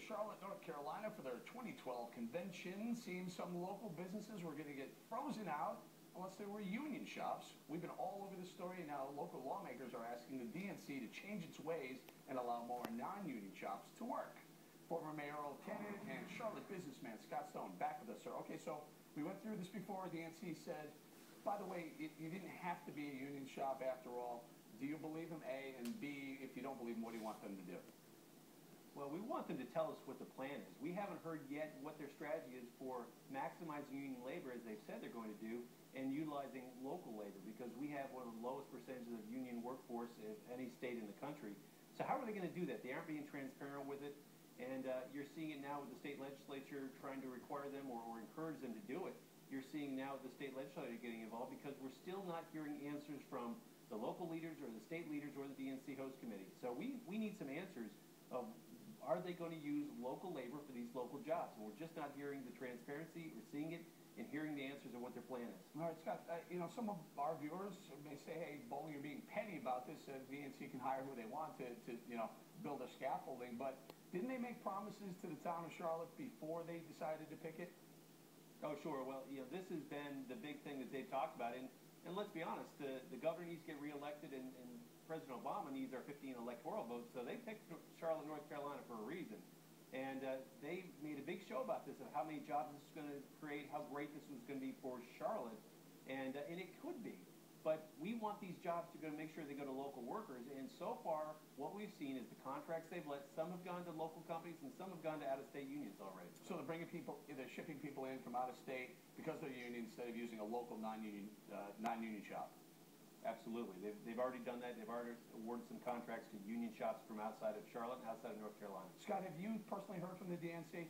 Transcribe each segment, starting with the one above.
Charlotte, North Carolina for their 2012 convention. Seems some local businesses were going to get frozen out unless they were union shops. We've been all over this story, and now local lawmakers are asking the DNC to change its ways and allow more non-union shops to work. Former mayoral candidate and Charlotte businessman Scott Stone back with us, sir. Okay, so we went through this before. The DNC said, by the way, you didn't have to be a union shop after all. Do you believe him, A? And B, if you don't believe him, what do you want them to do? Well, we want them to tell us what the plan is. We haven't heard yet what their strategy is for maximizing union labor, as they've said they're going to do, and utilizing local labor, because we have one of the lowest percentages of union workforce of any state in the country. So how are they going to do that? They aren't being transparent with it, and you're seeing it now with the state legislature trying to require them or encourage them to do it. You're seeing now the state legislature getting involved because we're still not hearing answers from the local leaders or the state leaders or the DNC host committee. So we need some answers of, are they going to use local labor for these local jobs? And we're just not hearing the transparency. We're seeing it and hearing the answers of what their plan is. All right, Scott, some of our viewers may say, hey, Bowling, you're being petty about this. DNC can hire who they want to build a scaffolding. But didn't they make promises to the town of Charlotte before they decided to pick it? Oh, sure. Well, this has been the big thing that they've talked about. And let's be honest, the governor needs to get reelected, and President Obama needs our 15 electoral votes. So they picked Charlotte, North Carolina for a reason. And they made a big show about this, of how many jobs this is going to create, how great this was going to be for Charlotte. And it could be. But we want these jobs to make sure they go to local workers. And so far, what we've seen is the contracts they've let, some have gone to local companies and some have gone to out-of-state unions already. So they're bringing people, they're shipping people in from out of state because they're union instead of using a local non-union shop. Absolutely. They've already done that. They've already awarded some contracts to union shops from outside of Charlotte and outside of North Carolina. Scott, have you personally heard from the DNC?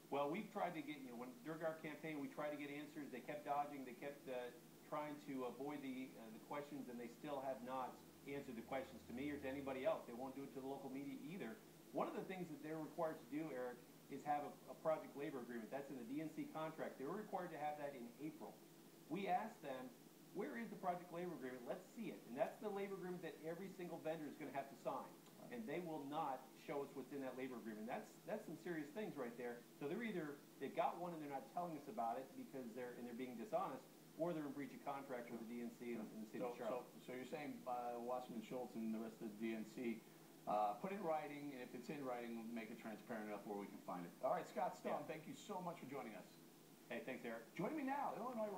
Well, we've tried to get, during our campaign, we tried to get answers. They kept dodging. They kept trying to avoid the questions, and they still have not answered the questions to me or to anybody else. They won't do it to the local media either. One of the things that they're required to do, Eric, is have a project labor agreement. That's in the DNC contract. They were required to have that in April. We asked them, where is the project labor agreement? Let's see it. And that's the labor agreement that every single vendor is going to have to sign. And they will not show us what's in that labor agreement. That's some serious things right there. So they've got one and they're not telling us about it because they're being dishonest, or they're in breach of contract with the DNC and the city of Charlotte. So you're saying Wasserman Schultz and the rest of the DNC put in writing, and if it's in writing, make it transparent enough where we can find it. All right, Scott Stone, thank you so much for joining us. Hey, thanks, Eric. Joining me now, Illinois